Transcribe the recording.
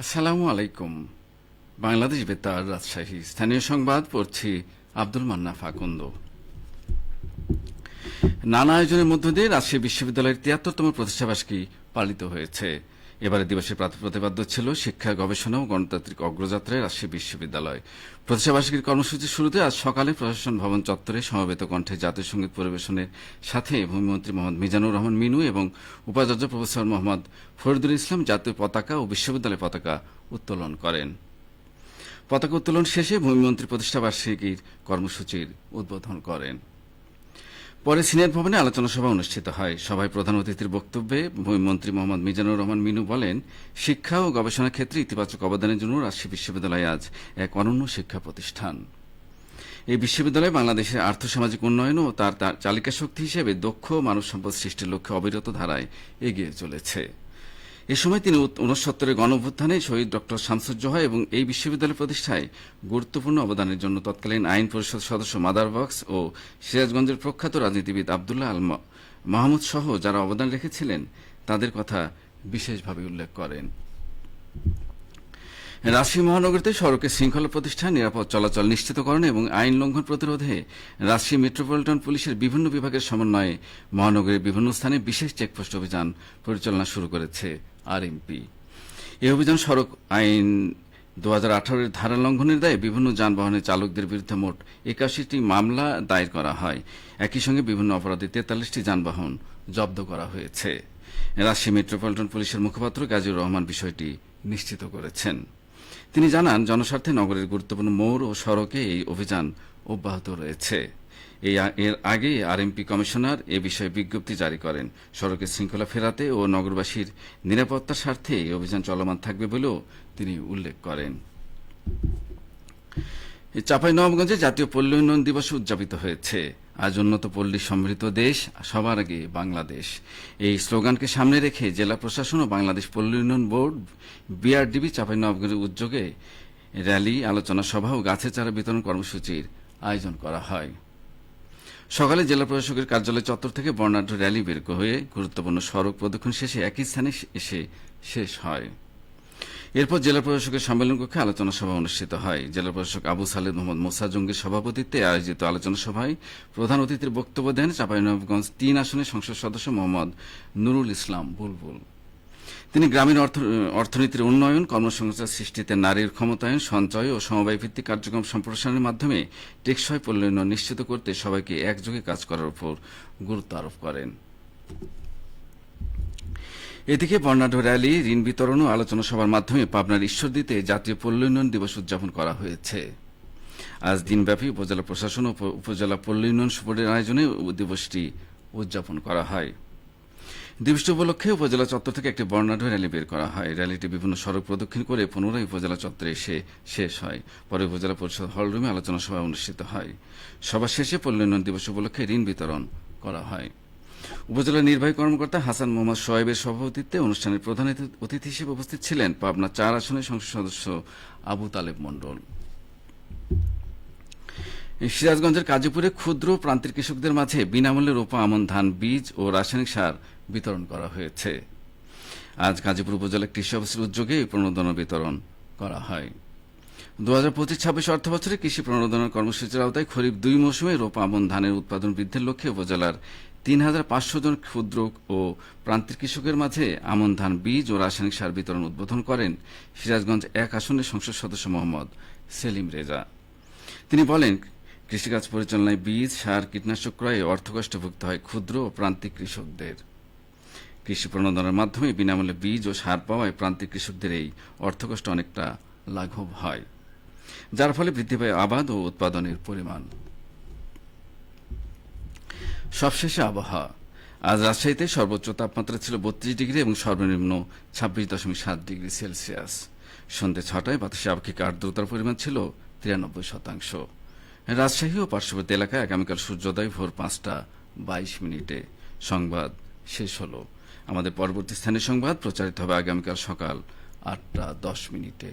আসসালামু আলাইকুম। বাংলাদেশ বেতার, রাজশাহী। স্থানীয় সংবাদ পড়ছি আব্দুল মান্না ফাকুন্দ। নানা আয়োজনের মধ্য দিয়ে রাজশাহী বিশ্ববিদ্যালয়ের ৭৩তম প্রতিষ্ঠাবার্ষিকী পালিত হয়েছে। এবারে দিবসের প্রতিপাদ্য ছিল শিক্ষা, গবেষণা ও গণতান্ত্রিক অগ্রযাত্রায় রাজশাহী বিশ্ববিদ্যালয়। প্রতিষ্ঠাবার্ষিকীর কর্মসূচির শুরুতে আজ সকালে প্রশাসন ভবন চত্বরে সমবেত কণ্ঠে জাতীয় সঙ্গীত পরিবেশনের সাথে ভূমিমন্ত্রী মোহাম্মদ মিজানুর রহমান মিনু এবং উপাচার্য প্রফেসর মোহাম্মদ ফরিদুল ইসলাম জাতীয় পতাকা ও বিশ্ববিদ্যালয় পতাকা উত্তোলন করেন। পতাকা উত্তোলন শেষে ভূমিমন্ত্রী প্রতিষ্ঠাবার্ষিকীর কর্মসূচির উদ্বোধন করেন। পরে সিনেট ভবনে আলোচনা সভা অনুষ্ঠিত হয়। সভায় প্রধান অতিথির বক্তব্যে ভূমিমন্ত্রী মোহাম্মদ মিজানুর রহমান মিনু বলেন, শিক্ষা ও গবেষণা ক্ষেত্রে ইতিবাচক অবদানের জন্য রাজশাহী বিশ্ববিদ্যালয় আজ এক অনন্য শিক্ষা প্রতিষ্ঠান। এই বিশ্ববিদ্যালয় বাংলাদেশের আর্থসামাজিক উন্নয়ন ও তার চালিকা শক্তি হিসেবে দক্ষ মানব সম্পদ সৃষ্টির লক্ষ্যে অবিরত ধারায় এগিয়ে চলেছে। এ সময় তিনি ৬৯ গণঅভ্যুত্থানে শহীদ ডক্টর শামসুজ্জোহা এবং এই বিশ্ববিদ্যালয় প্রতিষ্ঠায় গুরুত্বপূর্ণ অবদানের জন্য তৎকালীন আইন পরিষদ সদস্য মাদার বক্স ও সিরাজগঞ্জের প্রখ্যাত রাজনীতিবিদ আবদুল্লাহ আল মাহমুদ সহ যারা অবদান রেখেছিলেন তাদের কথা বিশেষভাবে উল্লেখ করেন। রাজশাহী মহানগরীতে সড়কে শৃঙ্খলা প্রতিষ্ঠা, নিরাপদ চলাচল নিশ্চিতকরণ এবং আইন লঙ্ঘন প্রতিরোধে রাজশাহী মেট্রোপলিটন পুলিশের বিভিন্ন বিভাগের সমন্বয়ে মহানগরীর বিভিন্ন স্থানে বিশেষ চেকপোস্ট অভিযান পরিচালনা শুরু করেছে আরএমপি। এই অভিযান সড়ক আইন ২০১৮-এর ধারা লঙ্ঘনের দায়ে বিভিন্ন যানবাহনের চালকদের বিরুদ্ধে মোট ৮১টি মামলা দায়ের করা হয়। একই সঙ্গে বিভিন্ন অপরাধে ৪৩টি যানবাহন জব্দ করা হয়েছে। রাজশাহী মেট্রোপলিটন পুলিশের মুখপাত্র গাজীউর রহমান বিষয়টি নিশ্চিত করেছেন। তিনি জানান, জনস্বার্থে নগরের গুরুত্বপূর্ণ মোড় ও সড়কে এই অভিযান অব্যাহত রয়েছে। এর আগে আরএমপি কমিশনার এ বিষয়ে বিজ্ঞপ্তি জারি করেন। সড়কের শৃঙ্খলা ফেরাতে ও নগরবাসীর নিরাপত্তার স্বার্থে এই অভিযান চলমান থাকবে বলেও তিনি উল্লেখ করেন। চাঁপাইনবাবগঞ্জে জাতীয় পল্লী উন্নয়ন দিবস উদযাপিত হয়েছে। আজ উন্নত পল্লী সমৃদ্ধ দেশ, সবার আগে বাংলাদেশ, এই স্লোগানকে সামনে রেখে জেলা প্রশাসন ও বাংলাদেশ পল্লী উন্নয়ন বোর্ড বিআরডিবি চাঁপাইনবাবগঞ্জের উদ্যোগে র্যালি, আলোচনা সভা ও গাছের চারা বিতরণ কর্মসূচির আয়োজন করা হয়। সকালে জেলা প্রশাসকের কার্যালয় চত্বর থেকে বর্ণাঢ্য র্যালি বের হয়ে গুরুত্বপূর্ণ সড়ক প্রদক্ষিণ শেষে একই স্থানে এসে শেষ হয়। এরপর জেলা প্রশাসকের সম্মেলন কক্ষে আলোচনা সভা অনুষ্ঠিত হয়। জেলা প্রশাসক আবু সালেদ মোহাম্মদ মোসা জঙ্গির সভাপতিত্বে আয়োজিত আলোচনা সভায় প্রধান অতিথির বক্তব্য দেন চাঁপাইনবাবগঞ্জ ৩ আসনের সংসদ সদস্য মোহাম্মদ নুরুল ইসলাম বুলবুল। তিনি গ্রামীণ অর্থনীতির উন্নয়ন, কর্মসংস্থান সৃষ্টিতে নারীর ক্ষমতায়ন, সঞ্চয় ও সমবায় ভিত্তিক কার্যক্রম সম্প্রসারণের মাধ্যমে টেকসই পল্লী উন্নয়ন নিশ্চিত করতে সবাইকে একযোগে কাজ করার উপর গুরুত্ব আরোপ করেন। এদিকে বর্ণাঢ্য র্যালি, ঋণ বিতরণ ও আলোচনা সভার মাধ্যমে পাবনার ঈশ্বরদীতে জাতীয় পল্লী উন্নয়ন দিবস উদযাপন করা হয়েছে। আজ দিনব্যাপী উপজেলা প্রশাসন ও উপজেলা পল্লী উন্নয়ন বোর্ডের আয়োজনে দিবসটি উদযাপন করা হয়। দিবসটি উপলক্ষে উপজেলা চত্বর থেকে একটি বর্ণাঢ্য র্যালি বের করা হয়। র্যালিটি বিভিন্ন সড়ক প্রদক্ষিণ করে পুনরায় উপজেলা চত্বরে এসে শেষ হয়। পরে উপজেলা পরিষদ হলরুমে আলোচনা সভা অনুষ্ঠিত হয়। সভা শেষে পল্লী উন্নয়ন দিবস উপলক্ষে ঋণ বিতরণ করা হয়। উপজেলা নির্বাহী কর্মকর্তা হাসান মোহাম্মদ সোয়েবের সভাপতিত্বে অনুষ্ঠানের প্রধান অতিথি হিসেবে উপস্থিত ছিলেন পাবনা ৪ আসনের সংসদ সদস্য আবু তালেব মণ্ডল। সিরাজগঞ্জের কাজীপুরে ক্ষুদ্র প্রান্তিক কৃষকদের মাঝে বিনামূল্যে রোপা আমন ধান বীজ ও রাসায়নিক সার বিতরণ করা হয়েছে। আজ গাজীপুর উপজেলা কৃষি অফিসের উদ্যোগে এই প্রণোদনা বিতরণ করা হয়। ২০২৫-২৬ অর্থবছরে কৃষি প্রণোদনা কর্মসূচির আওতায় খরিফ ২ মৌসুমে রোপা আমন ধানের উৎপাদন বৃদ্ধির লক্ষ্যে উপজেলার ৩,৫০০ জন ক্ষুদ্র ও প্রান্তিক কৃষকের মাঝে আমন ধান বীজ ও রাসায়নিক সার বিতরণ উদ্বোধন করেন সিরাজগঞ্জ ১ আসনের সংসদ সদস্য মোহাম্মদ সেলিম রেজা। তিনি বলেন, কৃষিকাজ পরিচালনায় বীজ, সার, কীটনাশক ক্রয়ে অর্থকষ্ট ভুগতে হয় ক্ষুদ্র ও প্রান্তিক কৃষকদের। কৃষি প্রণোদনার মাধ্যমে বিনামূল্যে বীজ ও সার পাওয়ায় প্রান্তিক কৃষকদের এই অর্থকষ্ট অনেকটা লাঘব হয়, যার ফলে বৃদ্ধি পায় আবাদ ও উৎপাদনের পরিমাণ। সবশেষে আবহাওয়া। আজ রাজশাহীতে সর্বোচ্চ তাপমাত্রা ছিল ৩২ ডিগ্রি এবং সর্বনিম্ন ২৬.৭ ডিগ্রি সেলসিয়াস। সন্ধ্যে ৬টায় বাতাসে আপেক্ষিক আর্দ্রতার পরিমাণ ছিল ৯৩%। রাজশাহী ও পার্শ্ববর্তী এলাকায় আগামীকাল সূর্যোদয় ভোর ৫টা ২২ মিনিটে। সংবাদ শেষ হল। আমাদের পরবর্তী স্থানীয় সংবাদ প্রচারিত হবে আগামীকাল সকাল ৮টা ১০ মিনিটে।